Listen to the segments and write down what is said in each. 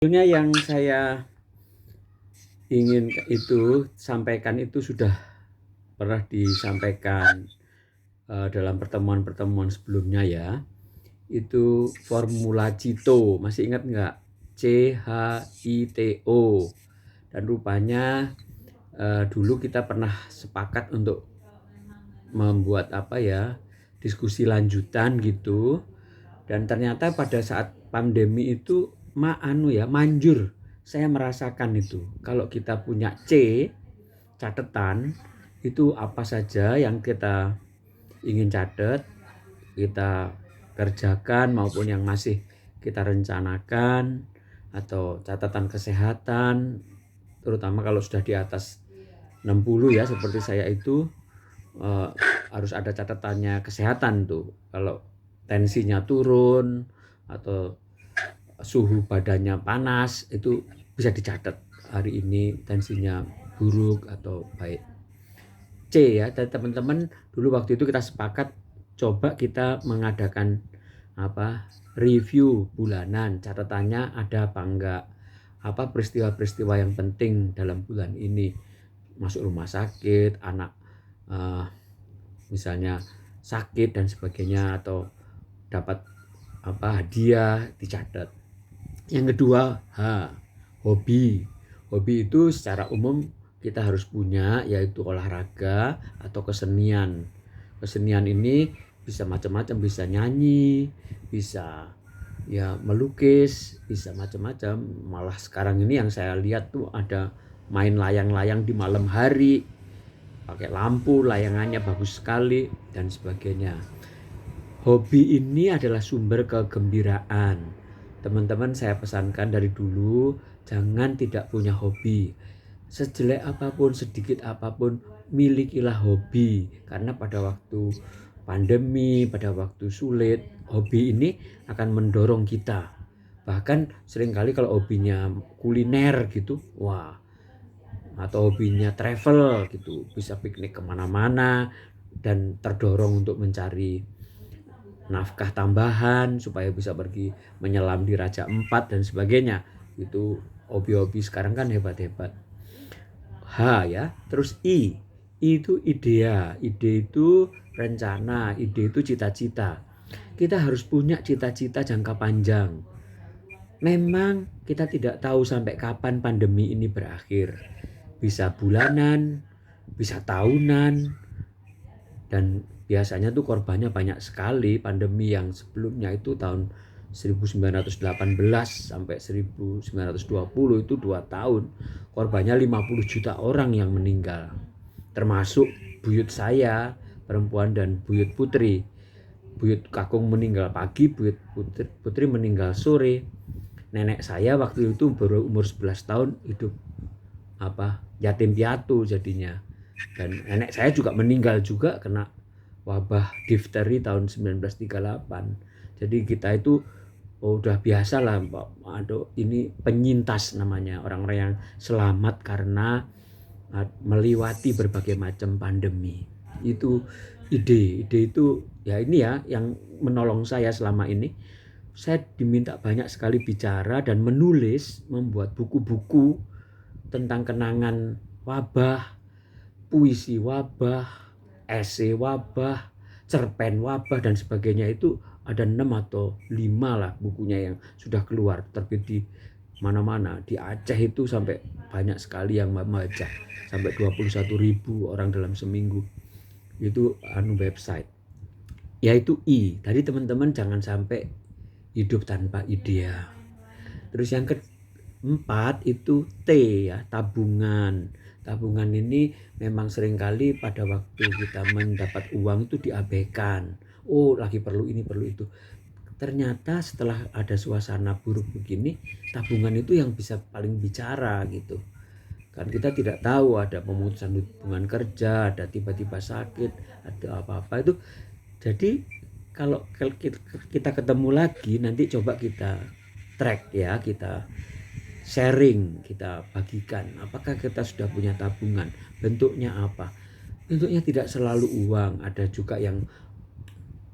Sebetulnya yang saya ingin itu sampaikan itu sudah pernah disampaikan dalam pertemuan-pertemuan sebelumnya ya. Itu formula Cito, masih ingat nggak? CHITO. Dan rupanya dulu kita pernah sepakat untuk membuat diskusi lanjutan gitu. Dan ternyata pada saat pandemi itu manjur. Saya merasakan itu. Kalau kita punya catatan, itu apa saja yang kita ingin catat, kita kerjakan maupun yang masih kita rencanakan, atau catatan kesehatan, terutama kalau sudah di atas 60 ya seperti saya itu, harus ada catatannya kesehatan tuh. Kalau tensinya turun atau suhu badannya panas, itu bisa dicatat hari ini tensinya buruk atau baik. Ya, dan teman-teman dulu waktu itu kita sepakat coba kita mengadakan review bulanan, catatannya ada apa enggak, apa peristiwa-peristiwa yang penting dalam bulan ini, masuk rumah sakit, anak misalnya sakit dan sebagainya, atau dapat hadiah, dicatat. Yang kedua, hobi. Hobi itu secara umum kita harus punya, yaitu olahraga atau kesenian. Kesenian ini bisa macam-macam, bisa nyanyi, bisa ya melukis, bisa macam-macam. Malah sekarang ini yang saya lihat tuh ada main layang-layang di malam hari, pakai lampu, layangannya bagus sekali dan sebagainya. Hobi ini adalah sumber kegembiraan. Teman-teman, saya pesankan dari dulu, jangan tidak punya hobi. Sejelek apapun, sedikit apapun, milikilah hobi. Karena pada waktu pandemi, pada waktu sulit, hobi ini akan mendorong kita. Bahkan seringkali kalau hobinya kuliner gitu, atau hobinya travel gitu, bisa piknik kemana-mana dan terdorong untuk mencari nafkah tambahan supaya bisa pergi menyelam di Raja Empat dan sebagainya. Itu hobi-hobi sekarang kan hebat-hebat. Terus I itu idea, ide itu rencana, ide itu cita-cita. Kita harus punya cita-cita jangka panjang. Memang kita tidak tahu sampai kapan pandemi ini berakhir. Bisa bulanan, bisa tahunan, dan biasanya tuh korbannya banyak sekali. Pandemi yang sebelumnya itu tahun 1918 sampai 1920 itu 2 tahun. Korbannya 50 juta orang yang meninggal. Termasuk buyut saya perempuan dan buyut putri. Buyut kakung meninggal pagi, buyut putri meninggal sore. Nenek saya waktu itu baru umur 11 tahun, hidup yatim piatu jadinya. Dan nenek saya juga meninggal juga kena wabah difteri tahun 1938. Jadi kita itu udah biasa lah, ini penyintas namanya, orang-orang yang selamat karena melewati berbagai macam pandemi. Itu ide itu ya, ini ya yang menolong saya selama ini. Saya diminta banyak sekali bicara dan menulis, membuat buku-buku tentang kenangan wabah, puisi wabah, esai wabah, cerpen wabah dan sebagainya. Itu ada 6 atau 5 lah bukunya yang sudah keluar, terbit di mana-mana. Di Aceh itu sampai banyak sekali yang membaca, sampai 21.000 orang dalam seminggu. Itu website. Yaitu I. Tadi teman-teman jangan sampai hidup tanpa idea. Terus yang keempat itu T ya, tabungan. Tabungan ini memang seringkali pada waktu kita mendapat uang itu diabaikan. Lagi perlu ini, perlu itu. Ternyata setelah ada suasana buruk begini, tabungan itu yang bisa paling bicara gitu. Kan kita tidak tahu ada pemutusan hubungan kerja, ada tiba-tiba sakit, ada apa-apa itu. Jadi kalau kita ketemu lagi, nanti coba kita track ya, kita sharing, kita bagikan. Apakah kita sudah punya tabungan? Bentuknya apa? Bentuknya tidak selalu uang, ada juga yang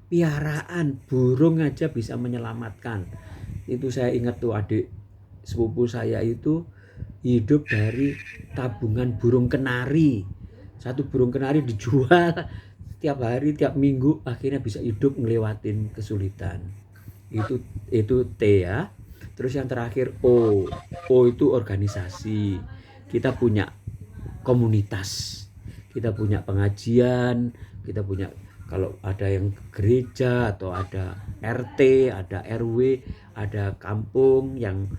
piaraan burung aja bisa menyelamatkan. Itu saya ingat tuh, adik sepupu saya itu hidup dari tabungan burung kenari. Satu burung kenari dijual tiap hari, tiap minggu, akhirnya bisa hidup ngelewatin kesulitan. Itu T ya. Terus yang terakhir O. O itu organisasi. Kita punya komunitas. Kita punya pengajian, kita punya kalau ada yang gereja atau ada RT, ada RW, ada kampung yang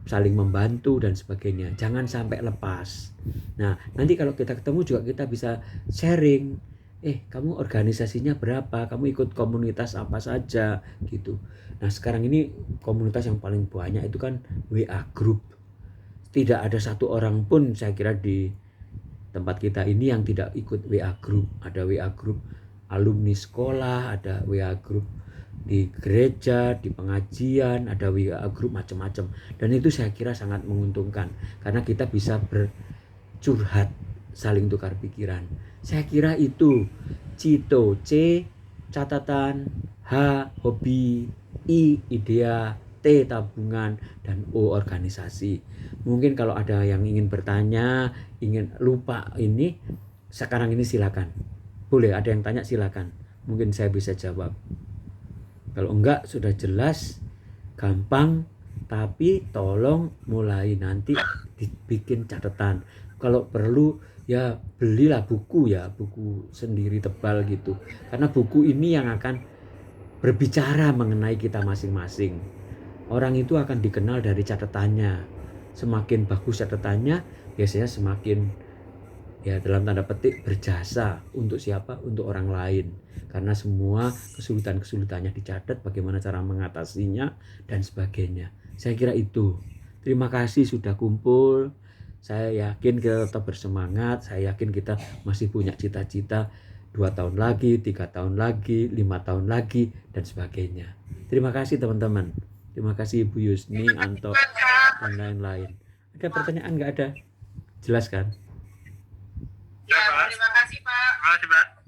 saling membantu dan sebagainya. Jangan sampai lepas. Nah, nanti kalau kita ketemu juga kita bisa sharing. Kamu organisasinya berapa? Kamu ikut komunitas apa saja gitu. Nah, sekarang ini komunitas yang paling banyak itu kan WA group. Tidak ada satu orang pun saya kira di tempat kita ini yang tidak ikut WA group. Ada WA group alumni sekolah, ada WA group di gereja, di pengajian, ada WA group macam-macam. Dan itu saya kira sangat menguntungkan karena kita bisa bercurhat, saling tukar pikiran. Saya kira itu Cito, C catatan, H hobi, I idea, T tabungan, dan O organisasi. Mungkin kalau ada yang ingin bertanya, ingin lupa ini, sekarang ini silakan. Boleh ada yang tanya silakan. Mungkin saya bisa jawab. Kalau enggak sudah jelas, gampang, tapi tolong mulai nanti dibikin catatan. Kalau perlu ya belilah buku ya, buku sendiri tebal gitu. Karena buku ini yang akan berbicara mengenai kita masing-masing. Orang itu akan dikenal dari catatannya. Semakin bagus catatannya, biasanya semakin ya dalam tanda petik berjasa untuk siapa? Untuk orang lain. Karena semua kesulitan-kesulitannya dicatat, bagaimana cara mengatasinya dan sebagainya. Saya kira itu. Terima kasih sudah kumpul. Saya yakin kita tetap bersemangat. Saya yakin kita masih punya cita-cita 2 tahun lagi, 3 tahun lagi, 5 tahun lagi, dan sebagainya. Terima kasih teman-teman. Terima kasih Ibu Yusni, Anto, dan lain-lain. Ada pertanyaan nggak ada? Jelas kan? Ya, terima kasih Pak. Terima kasih Pak.